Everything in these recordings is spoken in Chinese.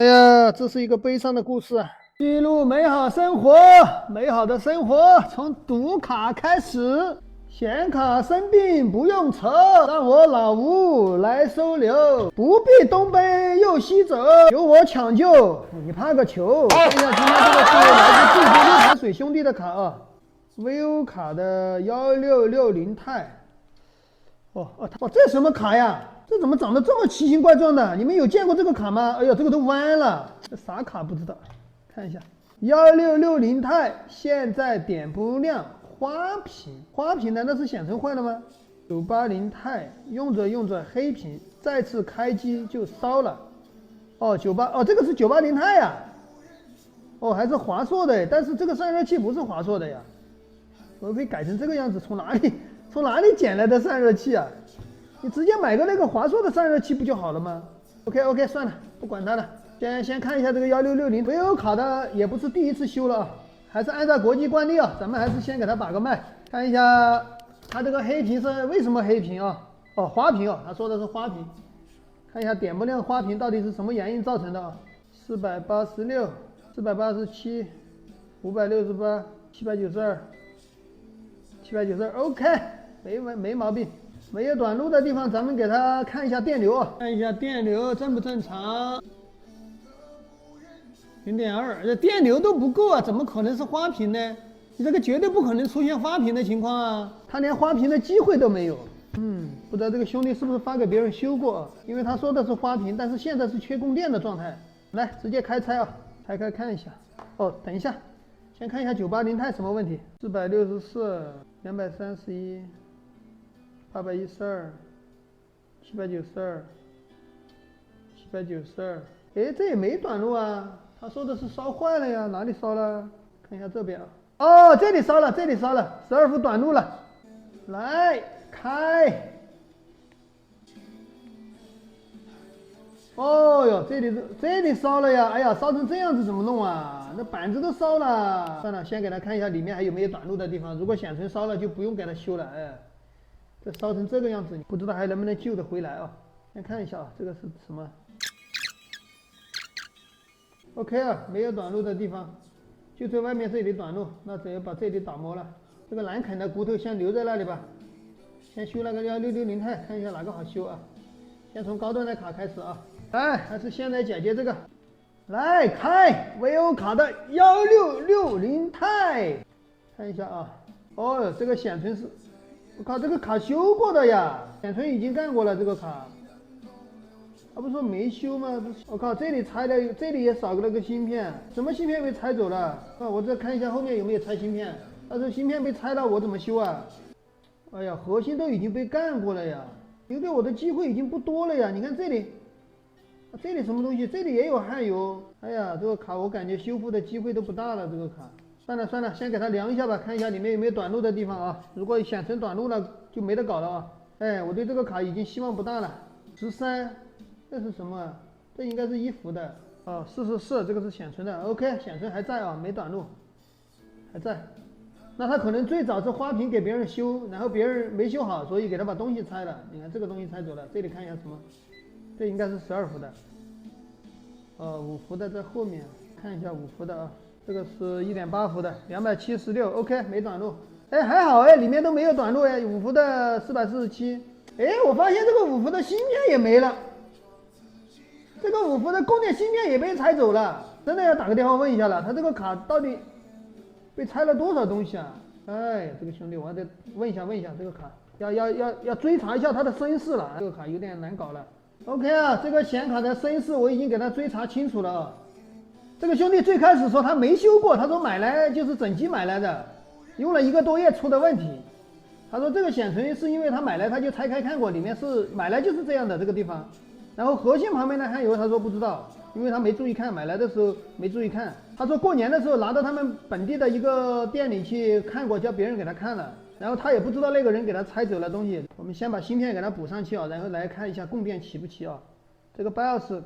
哎呀，这是一个悲伤的故事啊！记录美好生活，美好的生活从读卡开始。显卡生病不用愁，让我老吴来收留，不必东奔又西走，由我抢救。你怕个球！看一下今天这个是来自地球六盘水兄弟的卡啊 ，VO 卡的1660钛。这什么卡呀？这怎么长得这么奇形怪状的？你们有见过这个卡吗？哎呦，这个都弯了，这啥卡不知道？看一下，1660钛，现在点不亮，花屏难道是显存坏了吗？980钛，用着用着黑屏，再次开机就烧了。这个是980钛呀。还是华硕的，但是这个散热器不是华硕的呀。我可以改成这个样子，从哪里捡来的散热器啊？你直接买个那个华硕的散热器不就好了吗 ？OK， 算了，不管它了。先看一下这个1660 VO 卡的，也不是第一次修了啊，还是按照国际惯例啊，咱们还是先给它把个脉，看一下它这个黑屏是为什么黑屏啊？花屏他说的是花屏。看一下点不亮花屏到底是什么原因造成的啊？486、487、568、792、OK， 没毛病。没有短路的地方，咱们给它看一下电流啊，看一下电流正不正常。0.2，这电流都不够啊，怎么可能是花屏呢？你这个绝对不可能出现花屏的情况啊，他连花屏的机会都没有。不知道这个兄弟是不是发给别人修过啊？因为他说的是花屏，但是现在是缺供电的状态。来，直接开拆啊，拆开看一下。等一下，先看一下980钛什么问题？464、231。812、792、792，这也没短路啊。他说的是烧坏了呀，哪里烧了？看一下这边啊。这里烧了，12伏短路了。来开。这里烧了呀！哎呀，烧成这样子怎么弄啊？那板子都烧了。算了，先给他看一下里面还有没有短路的地方。如果显存烧了，就不用给他修了。这烧成这个样子，不知道还能不能救得回来啊？先看一下啊，这个是什么 ？OK 啊，没有短路的地方，就在外面这里短路，那只有把这里打磨了。这个蓝啃的骨头先留在那里吧。先修那个1660钛，看一下哪个好修啊？先从高端的卡开始啊。来，还是先来解决这个。来开 VO 卡的1660钛，看一下啊。这个显存是。我靠，这个卡修过的呀，显存已经干过了。这个卡，他不是说没修吗？我靠，这里拆了，这里也少了个芯片，什么芯片被拆走了？我再看一下后面有没有拆芯片。但是芯片被拆了，我怎么修啊？哎呀，核心都已经被干过了呀，留给我的机会已经不多了呀。你看这里什么东西？这里也有焊油。哎呀，这个卡我感觉修复的机会都不大了。这个卡。算了，先给它量一下吧，看一下里面有没有短路的地方啊。如果显存短路了，就没得搞了啊。我对这个卡已经希望不大了。13，这是什么啊？这应该是1伏的。444，这个是显存的。OK， 显存还在啊，没短路，还在。那他可能最早是花屏给别人修，然后别人没修好，所以给他把东西拆了。你看这个东西拆走了，这里看一下什么？这应该是12伏的。5伏的在后面，看一下5伏的啊。这个是1.8伏的276 ，OK， 没短路。还好里面都没有短路5伏的447。我发现这个5伏的芯片也没了，这个5伏的供电芯片也被拆走了。真的要打个电话问一下了，他这个卡到底被拆了多少东西啊？这个兄弟，我还得问一下这个卡，要追查一下他的身世了。这个卡有点难搞了。OK 啊，这个显卡的身世我已经给他追查清楚了啊。这个兄弟最开始说他没修过，他说买来就是整机买来的，用了1个多月出的问题。他说这个显存是因为他买来他就拆开看过，里面是买来就是这样的这个地方。然后核心旁边的焊油他说不知道，因为他没注意看，买来的时候没注意看。他说过年的时候拿到他们本地的一个店里去看过，叫别人给他看了，然后他也不知道那个人给他拆走了东西。我们先把芯片给他补上去啊，然后来看一下供电齐不齐啊。这个 BIOS。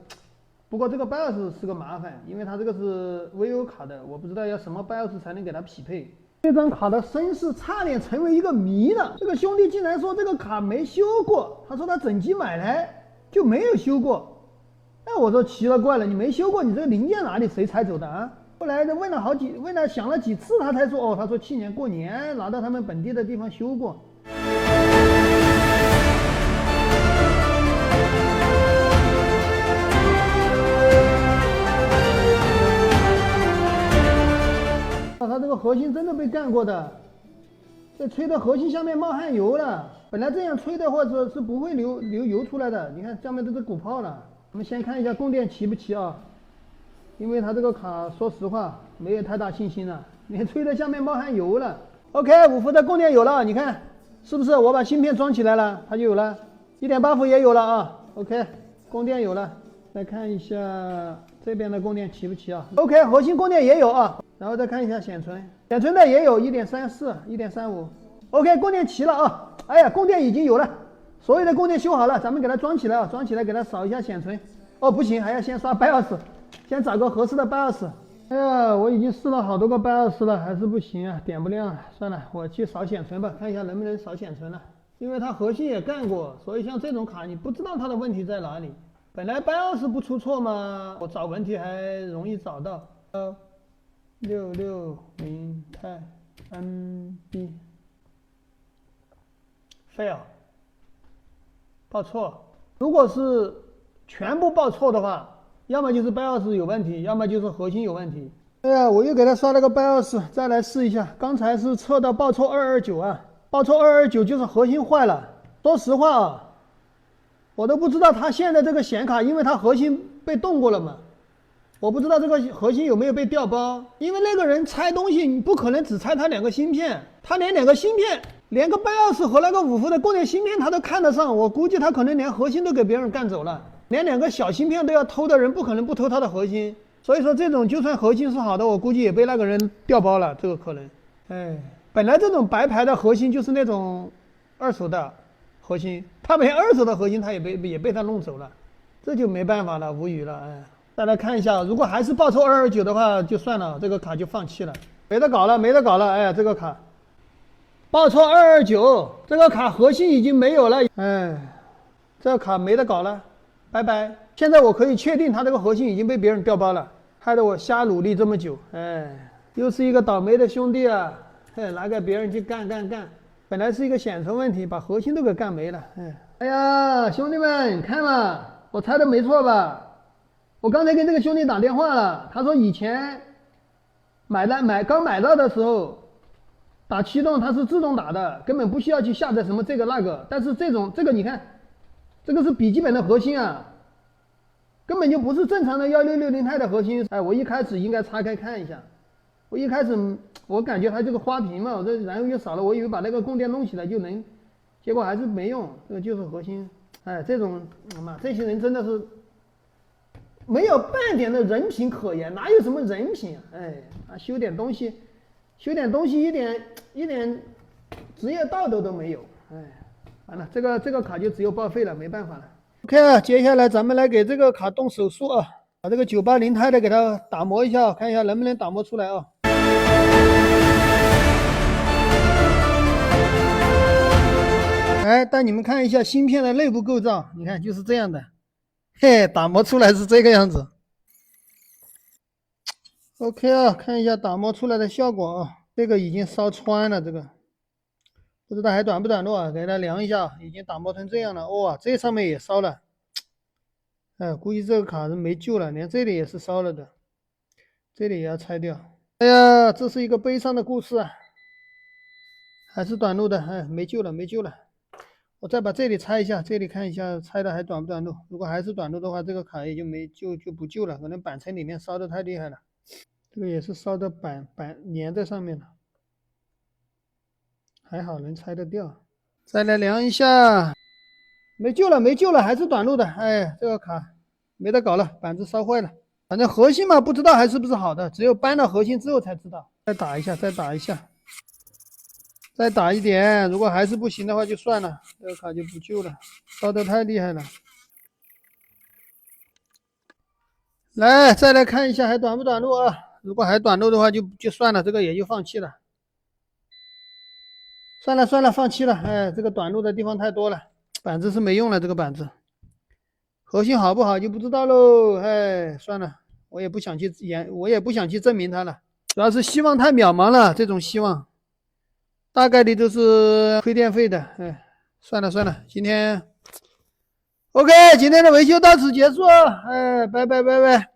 不过这个 BIOS 是个麻烦，因为它这个是 VO 卡的，我不知道要什么 BIOS 才能给它匹配。这张卡的身世差点成为一个谜了。这个兄弟竟然说这个卡没修过，他说他整机买来就没有修过。哎，我说奇了怪了，你没修过，你这个零件哪里谁拆走的啊？后来问了想了几次，他才说哦，他说去年过年拿到他们本地的地方修过。它这个核心真的被干过的，这吹的核心下面冒汗油了。本来这样吹的话是不会流油出来的。你看下面都是鼓泡了。我们先看一下供电齐不齐啊？因为它这个卡说实话没有太大信心了，你看吹的下面冒汗油了。OK， 5伏的供电有了，你看是不是？我把芯片装起来了，它就有了。1.8伏也有了啊。OK， 供电有了。再看一下这边的供电齐不齐啊 ？OK， 核心供电也有啊。然后再看一下显存，显存的也有 1.34、1.35。OK， 供电齐了啊！哎呀，供电已经有了，所有的供电修好了，咱们给它装起来啊，装起来给它扫一下显存。哦，不行，还要先刷 BIOS， 先找个合适的 BIOS。哎呀，我已经试了好多个 BIOS了，还是不行啊，点不亮啊。算了，我去扫显存吧，看一下能不能扫显存了。因为它核心也干过，所以像这种卡你不知道它的问题在哪里。本来 BIOS 不出错嘛，我找问题还容易找到。660钛 NB fail 报错。如果是全部报错的话，要么就是 BIOS 有问题，要么就是核心有问题。哎呀，我又给他刷了个 BIOS， 再来试一下。刚才是测到报错229啊，报错229就是核心坏了。说实话啊，我都不知道他现在这个显卡，因为它核心被动过了嘛。我不知道这个核心有没有被调包，因为那个人拆东西，你不可能只拆他2个芯片，他连2个芯片，连个BIOS和那个5伏的供电芯片他都看得上，我估计他可能连核心都给别人干走了，连2个小芯片都要偷的人，不可能不偷他的核心。所以说这种就算核心是好的，我估计也被那个人调包了，这个可能。哎，本来这种白牌的核心就是那种二手的核心，他连二手的核心他也被他弄走了，这就没办法了，无语了，哎。再来看一下，如果还是报错229的话，就算了，这个卡就放弃了，没得搞了，没得搞了。哎呀，这个卡报错229，这个卡核心已经没有了，哎，这个卡没得搞了，拜拜。现在我可以确定，它这个核心已经被别人调包了，害得我瞎努力这么久，哎，又是一个倒霉的兄弟啊，嘿，拿给别人去干。本来是一个显存问题，把核心都给干没了，哎呀，兄弟们，看嘛，我猜的没错吧？我刚才跟这个兄弟打电话了，他说以前刚买到的时候打驱动它是自动打的，根本不需要去下载什么这个那个。但是这个你看，这个是笔记本的核心啊，根本就不是正常的1660钛的核心。哎，我一开始应该拆开看一下，我一开始我感觉它就是花屏嘛，我这燃油又少了，我以为把那个供电弄起来就能，结果还是没用，这个就是核心。哎，这种这些人真的是没有半点的人品可言，哪有什么人品啊？哎，修点东西一点职业道德都没有。哎，完了，这个卡就只有报废了，没办法了。OK 啊，接下来咱们来给这个卡动手术啊，把这个980钛的给它打磨一下，看一下能不能打磨出来啊。来带你们看一下芯片的内部构造，你看就是这样的。嘿，打磨出来是这个样子。OK 啊，看一下打磨出来的效果啊，这个已经烧穿了，这个不知道还短不短路啊？给它量一下，已经打磨成这样了。哇，这上面也烧了，哎，估计这个卡是没救了，连这里也是烧了的，这里也要拆掉。哎呀，这是一个悲伤的故事啊，还是短路的，哎，没救了，没救了。我再把这里拆一下，这里看一下拆的还短不短路。如果还是短路的话，这个卡也就不救了，可能板层里面烧的太厉害了。这个也是烧的板粘在上面了，还好能拆得掉。再来量一下，没救了，还是短路的。哎，这个卡没得搞了，板子烧坏了。反正核心嘛，不知道还是不是好的，只有搬了核心之后才知道。再打一下，再打一点，如果还是不行的话就算了，这个卡就不救了，烧得太厉害了。来，再来看一下还短不短路啊？如果还短路的话就算了，这个也就放弃了。算了，放弃了。哎，这个短路的地方太多了，板子是没用了，这个板子。核心好不好就不知道喽。哎，算了，我也不想去证明它了，主要是希望太渺茫了，这种希望大概率都是亏电费的。哎，算了，今天 OK，今天的维修到此结束。哎，拜拜。